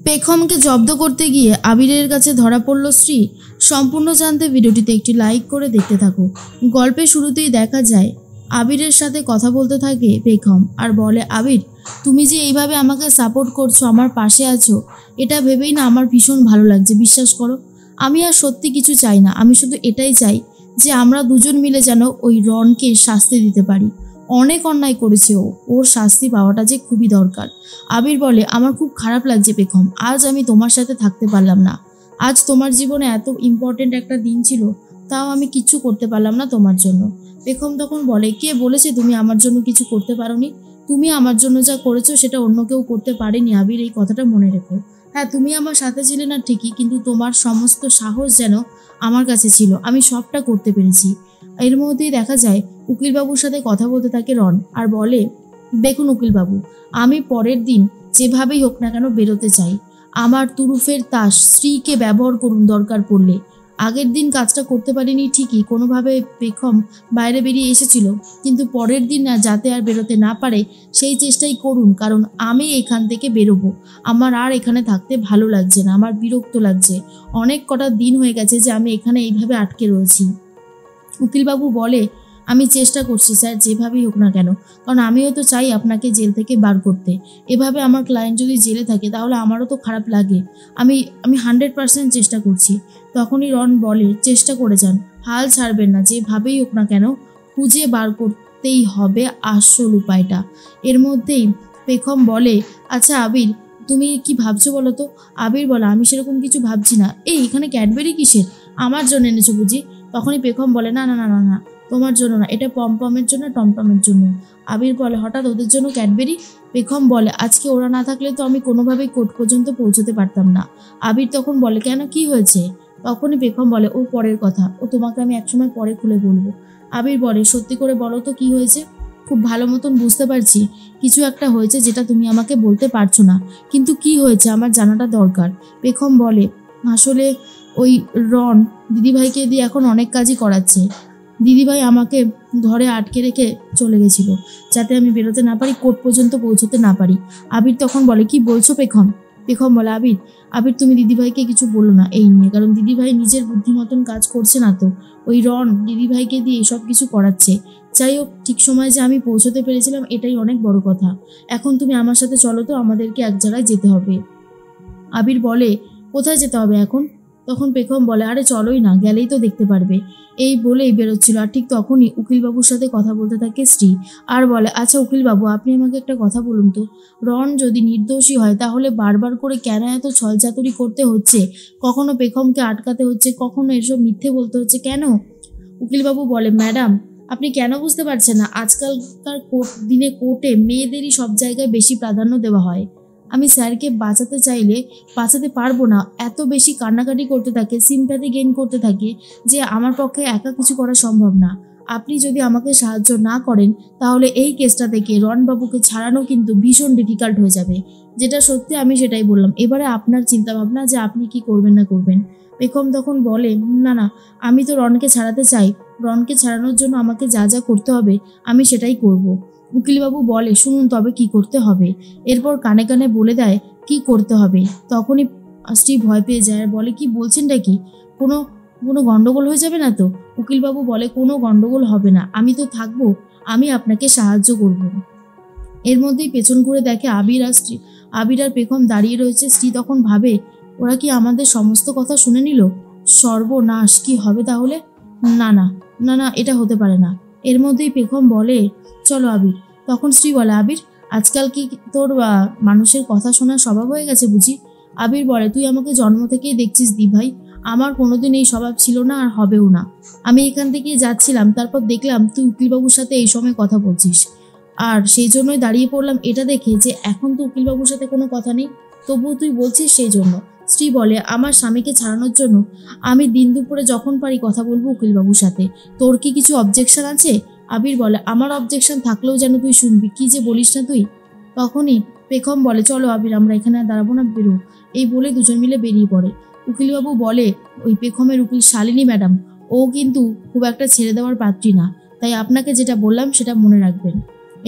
পেখমকে জব্দ করতে গিয়ে আবিরের কাছে ধরা পড়ল স্ত্রী। সম্পূর্ণ জানতে ভিডিওটিতে একটি লাইক করে দেখতে থাকো। গল্পের শুরুতেই দেখা যায় আবিরের সাথে কথা বলতে থাকে পেখম আর বলে, আবির তুমি যে এইভাবে আমাকে সাপোর্ট করছো, আমার পাশে আছো, এটা ভেবেই না আমার ভীষণ ভালো লাগছে। বিশ্বাস করো, আমি আর সত্যি কিছু চাই না। আমি শুধু এটাই চাই যে আমরা দুজন মিলে যেন ওই রনকে শাস্তি দিতে পারি। অনেক অন্যায় করেছে ওর শাস্তি পাওয়াটা যে খুবই দরকার। আবির বলে, আমার খুব খারাপ লাগছে পেখম, আজ আমি তোমার সাথে থাকতে পারলাম না। আজ তোমার জীবনে এত ইম্পর্টেন্ট একটা দিন ছিল, তাও আমি কিচ্ছু করতে পারলাম না তোমার জন্য। পেখম তখন বলে, কে বলেছে তুমি আমার জন্য কিছু করতে পারোনি? তুমি আমার জন্য যা করেছো সেটা অন্য কেউ করতে পারেনি। আবির, এই কথাটা মনে রেখো। হ্যাঁ, তুমি আমার সাথে ছিলে না ঠিকই, কিন্তু তোমার সমস্ত সাহস যেন আমার কাছে ছিল। আমি সবটা করতে পেরেছি। এর মধ্যেই দেখা যায় উকিলবাবুর সাথে কথা বলতে থাকে রন আর বলে, দেখুন উকিলবাবু, আমি পরের দিন যেভাবেই হোক না কেন বেরোতে চাই। আমার তুরুফের তাস স্ত্রীকে ব্যবহার করুন দরকার পড়লে। আগের দিন কাজটা করতে পারিনি ঠিকই, কোনোভাবে পেখম বাইরে বেরিয়ে এসেছিল, কিন্তু পরের দিন যাতে আর বেরোতে না পারে সেই চেষ্টাই করুন, কারণ আমি এখান থেকে বেরোবো। আমার আর এখানে থাকতে ভালো লাগছে না, আমার বিরক্ত লাগছে। অনেক কটা দিন হয়ে গেছে যে আমি এখানে এইভাবে আটকে রয়েছি। উকিলবাবু বলে, আমি চেষ্টা করছি স্যার, যেভাবেই হোক না কেন, কারণ আমিও তো চাই আপনাকে জেল থেকে বার করতে। এভাবে আমার ক্লায়েন্ট যদি জেলে থাকে তাহলে আমারও তো খারাপ লাগে। আমি 100% চেষ্টা করছি। তখনই রন বলে, চেষ্টা করে যান, হাল ছাড়বেন না, যেভাবেই হোক না কেন খুঁজে বার করতেই হবে আসল উপায়টা। এর মধ্যেই পেখম বলে, আচ্ছা আবির, তুমি কি ভাবছো বলো তো? আবির বলে, আমি সেরকম কিছু ভাবছি না। এই এখানে ক্যাডবেরি কিসের? আমার জন্য এনেছো বুঝি? তখনই পেখম বলে, না না না না না, তোমার জন্য না, এটা পমপমের জন্য, টমটমের জন্য। আবির বলে, হঠাৎ ওদের জন্য ক্যাডবেরি? পেখম বলে, আজকে ওরা না থাকলে তো আমি কোনোভাবেই কোর্ট পর্যন্ত পৌঁছতে পারতাম না। আবির তখন বলে, কেন, কি হয়েছে? তখনই পেখম বলে, ও পরের কথা, ও তোমাকে আমি একসময় পরে খুলে বলবো। আবির বলে, সত্যি করে বলো তো কি হয়েছে? খুব ভালো মতন বুঝতে পারছি কিছু একটা হয়েছে যেটা তুমি আমাকে বলতে পারছো না, কিন্তু কি হয়েছে আমার জানাটা দরকার। পেখম বলে, আসলে ওই রন দিদিভাইকে দিয়ে এখন অনেক কাজই করাচ্ছে। দিদিভাই আমাকে ঘরে আটকে রেখে চলে গেছিল যাতে আমি বেরোতে না পারি, কোর্ট পর্যন্ত পৌঁছতে না পারি। আবির তখন বলে, কি বলছো পেখম? পেখম বলে, আবির আবির তুমি দিদিভাইকে কিছু বলো না এই নিয়ে, কারণ দিদিভাই নিজের বুদ্ধি মতন কাজ করছে না তো। ওই রন দিদিভাইকে দিয়ে এসব কিছু করাচ্ছে। যাই হোক, ঠিক সময় যে আমি পৌঁছতে পেরেছিলাম এটাই অনেক বড় কথা। এখন তুমি আমার সাথে চলো তো, আমাদেরকে এক জায়গায় যেতে হবে। আবির বলে, কোথায় যেতে হবে এখন? তখন পেখম বলে, আরে চলোই না, গেলেই তো দেখতে পারবে। এই বলেই বেরোচ্ছিল, আর ঠিক তখনই উকিলবাবুর সাথে কথা বলতে থাকে স্ত্রী আর বলে, আচ্ছা উকিলবাবু, আপনি আমাকে একটা কথা বলুন তো, রন যদি নির্দোষী হয় তাহলে বারবার করে কেন এত ছলচাতুরি করতে হচ্ছে? কখনো পেখমকে আটকাতে হচ্ছে, কখনো এসব মিথ্যে বলতে হচ্ছে, কেন? উকিলবাবু বলে, ম্যাডাম আপনি কেন বুঝতে পারছেন না? আজকালকার দিনে কোর্টে মেয়েদেরই সব জায়গায় বেশি প্রাধান্য দেওয়া হয়। আমি স্যারকে বাঁচাতে চাইলে বাঁচাতে পারবো না, এত বেশি কান্নাকাটি করতে থাকে, সিম্প্যাথি গেইন করতে থাকে যে আমার পক্ষে একা কিছু করা সম্ভব না। আপনি যদি আমাকে সাহায্য না করেন তাহলে এই কেসটা থেকে রনবাবুকে ছাড়ানো কিন্তু ভীষণ ডিফিকাল্ট হয়ে যাবে। যেটা সত্যি আমি সেটাই বললাম, এবারে আপনার চিন্তাভাবনা যে আপনি কি করবেন না করবেন। পেখম তখন বলে, না না, আমি তো রনকে ছাড়াতে চাই। রনকে ছাড়ানোর জন্য আমাকে যা যা করতে হবে আমি সেটাই করব। উকিলবাবু বলে, শুনুন তবে কি করতে হবে। এরপর কানে কানে বলে দেয় কি করতে হবে। তখনই স্ত্রী ভয় পেয়ে যায় আর বলে, কি বলছেনটা কি? কোনো কোনো গন্ডগোল হয়ে যাবে না তো? উকিলবাবু বলে, কোনো গন্ডগোল হবে না, আমি তো থাকবো, আমি আপনাকে সাহায্য করব। এর মধ্যেই পেছন ঘুরে দেখে আবির আর পেখম দাঁড়িয়ে রয়েছে। স্ত্রী তখন ভাবে, ওরা কি আমাদের সমস্ত কথা শুনে নিল? সর্বনাশ, কি হবে তাহলে? না না না না, এটা হতে পারে না। এর মধ্যেই পেখম বলে, চলো আবির। তখন স্ত্রী বলে, আবির আজকাল কি তোর মানুষের কথা শোনার স্বভাব হয়ে গেছে বুঝি? আবির বলে, তুই আমাকে জন্ম থেকেই দেখছিস দি ভাই, আমার কোনোদিন এই স্বভাব ছিল না আর হবেও না। আমি এখান থেকে যাচ্ছিলাম, তারপর দেখলাম তুই উকিলবাবুর সাথে এই সময় কথা বলছিস, আর সেই জন্যই দাঁড়িয়ে পড়লাম এটা দেখে যে এখন তো উকিলবাবুর সাথে কোনো কথা নেই, তবুও তুই বলছিস সেই জন্য। স্ত্রী বলে, আমার স্বামীকে ছাড়ানোর জন্য আমি দিন দুপুরে যখন পারি কথা বলবো উকিলবাবুর সাথে, তোর কি কিছু অবজেকশন আছে? আবির বলে, আমার অবজেকশন থাকলেও যেন তুই শুনবি, কি যে বলিস না তুই। তখনই পেখম বলে, চলো আবির, আমরা এখানে দাঁড়াবো না, বেরো। এই বলে দুজন মিলে বেরিয়ে পড়ে। উকিলবাবু বলে, ওই পেখমের উকিল শালিনী ম্যাডাম, ও কিন্তু খুব একটা ছেড়ে দেওয়ার পাত্রী না, তাই আপনাকে যেটা বললাম সেটা মনে রাখবেন।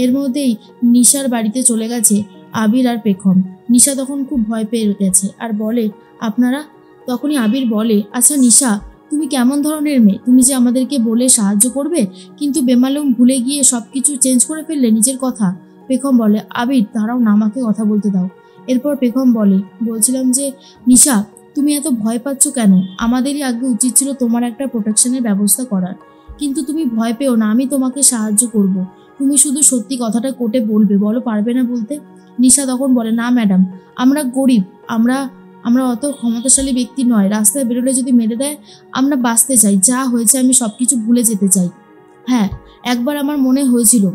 এর মধ্যেই নিশার বাড়িতে চলে গেছে আবির আর পেখম। নিশা তখন খুব ভয় পেয়ে গেছে আর বলে, আপনারা? তখনই আবির বলে, আচ্ছা নিশা, তুমি কেমন ধরনের মেয়ে? তুমি যে আমাদেরকে বলে সাহায্য করবে, কিন্তু বেমালুম ভুলে গিয়ে সব কিছু চেঞ্জ করে ফেললে নিজের কথা। পেখম বলে, আবির দাঁড়াও না, আমাকে কথা বলতে দাও। এরপর পেখম বলে, বলছিলাম যে নিশা, তুমি এত ভয় পাচ্ছ কেন? আমাদেরই আগে উচিত ছিল তোমার একটা প্রোটেকশনের ব্যবস্থা করার, কিন্তু তুমি ভয় পেও না, আমি তোমাকে সাহায্য করব। তুমি শুধু সত্যি কথাটা কোর্টে বলবে, বলো পারবে না বলতে? নিশা তখন বলে, না ম্যাডাম, আমরা গরিব, আমরা আমরা অত ক্ষমতাশালী ব্যক্তি নয়, রাস্তায় বেরোলে যদি মেরে দেয়, আমরা বাঁচতে চাই, যা হয়েছে আমি সব কিছু ভুলে যেতে চাই। হ্যাঁ, একবার আমার মনে হয়েছিল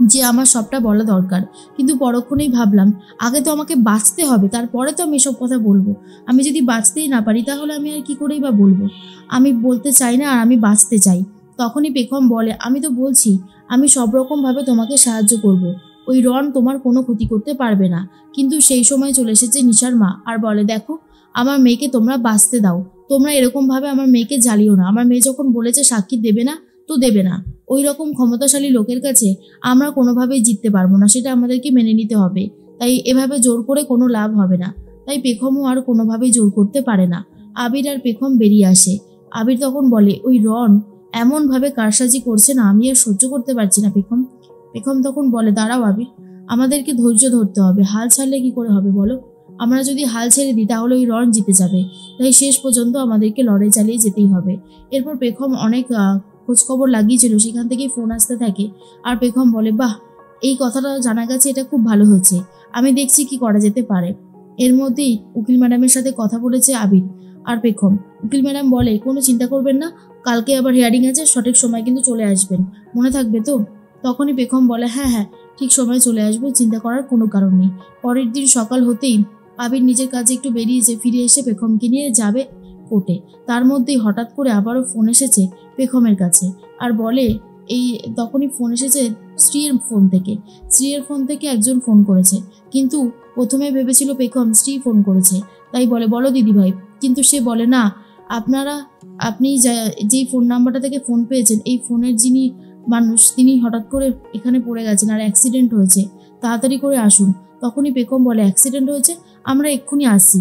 যে আমার সবটা বলা দরকার, কিন্তু পরক্ষণেই ভাবলাম আগে তো আমাকে বাঁচতে হবে, তারপরে তো আমি এসব কথা বলবো। আমি যদি বাঁচতেই না পারি তাহলে আমি আর কি করেই বা বলবো? আমি বলতে চাই না, আর আমি বাঁচতে চাই। তখনই পেখম বলে, আমি তো বলছি আমি সব রকমভাবে তোমাকে সাহায্য করব। ওই রন তোমার কোনো ক্ষতি করতে পারবে না। কিন্তু সেই সময় চলে এসেছে নিশার মা আর বলে, দেখো, আমার মেয়েকে তোমরা বাঁচতে দাও, তোমরা এরকমভাবে আমার মেয়েকে জ্বালিও না। আমার মেয়ে যখন বলেছে সাক্ষী দেবে না তো দেবে না। ওই রকম ক্ষমতাশালী লোকের কাছে আমরা কোনোভাবেই জিততে পারবো না, সেটা আমাদেরকে মেনে নিতে হবে। তাই এভাবে জোর করে কোনো লাভ হবে না। তাই পেখমও আর কোনোভাবেই জোর করতে পারে না। আবির আর পেখম বেরিয়ে আসে। আবির তখন বলে, ওই রন এমনভাবে কারসাজি করছে না, আমি আর সহ্য করতে পারছি না পেখম। পেখম তখন বলে, দাঁড়াও আবির, আমাদেরকে ধৈর্য ধরতে হবে, হাল ছাড়লে কি করে হবে বলো? আমরা যদি হাল ছেড়ে দিই তাহলে ওই রন জিতে যাবে, তাই শেষ পর্যন্ত আমাদেরকে লড়াই চালিয়ে যেতেই হবে। এরপর পেখম অনেক খোঁজখবর লাগিয়েছিল, সেখান থেকেই ফোন আসতে থাকে। আর পেখম বলে, বাহ, এই কথাটা জানা গেছে, এটা খুব ভালো হয়েছে, আমি দেখছি কি করা যেতে পারে। এর মধ্যেই উকিল ম্যাডামের সাথে কথা বলেছে আবির আর পেখম। উকিল ম্যাডাম বলে, কোনো চিন্তা করবেন না, কালকে আবার হিয়ারিং আছে, সঠিক সময় কিন্তু চলে আসবেন, মনে থাকবে তো? তখনই পেখম বলে, হ্যাঁ হ্যাঁ, ঠিক সময় চলে আসবো, চিন্তা করার কোনো কারণ নেই। পরের দিন সকাল হতেই আবির নিজের কাজে একটু বেরিয়েছে, ফিরে এসে পেখমকে নিয়ে যাবে কোর্টে। তার মধ্যেই হঠাৎ করে আবারও ফোন এসেছে পেখমের কাছে আর বলে, তখনই ফোন এসেছে স্ত্রীর ফোন থেকে। স্ত্রীর ফোন থেকে একজন ফোন করেছে, কিন্তু প্রথমে ভেবেছিল পেখম স্ত্রী ফোন করেছে, তাই বলে, বলো দিদিভাই। কিন্তু সে বলে, না, আপনি যেই ফোন নাম্বারটা থেকে ফোন পেয়েছেন, এই ফোনের যিনি মানুষ তিনি হঠাৎ করে এখানে পড়ে গেছেন আর অ্যাক্সিডেন্ট হয়েছে, তাড়াতাড়ি করে আসুন। তখনই পেখম বলে, অ্যাক্সিডেন্ট হয়েছে, আমরা এক্ষুনি আসছি।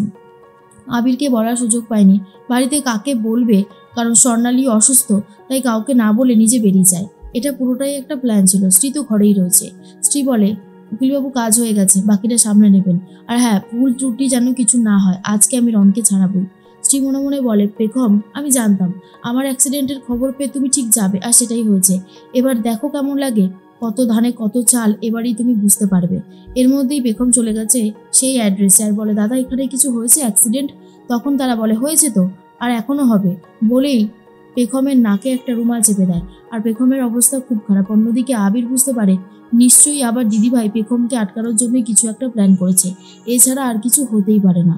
আবিরকে বলার সুযোগ পায়নি, বাড়িতে কাকে বলবে, কারণ স্বর্ণালী অসুস্থ, তাই কাউকে না বলে নিজে বেরিয়ে যায়। এটা পুরোটাই একটা প্ল্যান ছিল। স্ত্রী তো ঘরেই রয়েছে। স্ত্রী বলে, উকিলবাবু কাজ হয়ে গেছে, বাকিটা সামনে নেবেন, আর হ্যাঁ, ভুল ত্রুটি যেন কিছু না হয়, আজকে আমি রনকে ছাড়াবই। স্ত্রী মনে মনে বলে, পেখম, আমি জানতাম আমার অ্যাক্সিডেন্টের খবর পেয়ে তুমি ঠিক যাবে, আর সেটাই হয়েছে। এবার দেখো কেমন লাগে, কত ধানে কত চাল, এবারই তুমি বুঝতে পারবে। এর মধ্যেই পেখম চলে গেছে সেই অ্যাড্রেসে আর বলে, দাদা এখানে কিছু হয়েছে, অ্যাক্সিডেন্ট? তখন তারা বলে, হয়েছে তো, আর এখনো হবে, বলেই পেখমের নাকে একটা রুমাল চেপে দেয়। আর পেখমের অবস্থা খুব খারাপ। অন্যদিকে আবির বুঝতে পারে নিশ্চয়ই আবার দিদিভাই পেখমকে আটকানোর জন্য কিছু একটা প্ল্যান করেছে, এছাড়া আর কিছু হতেই পারে না।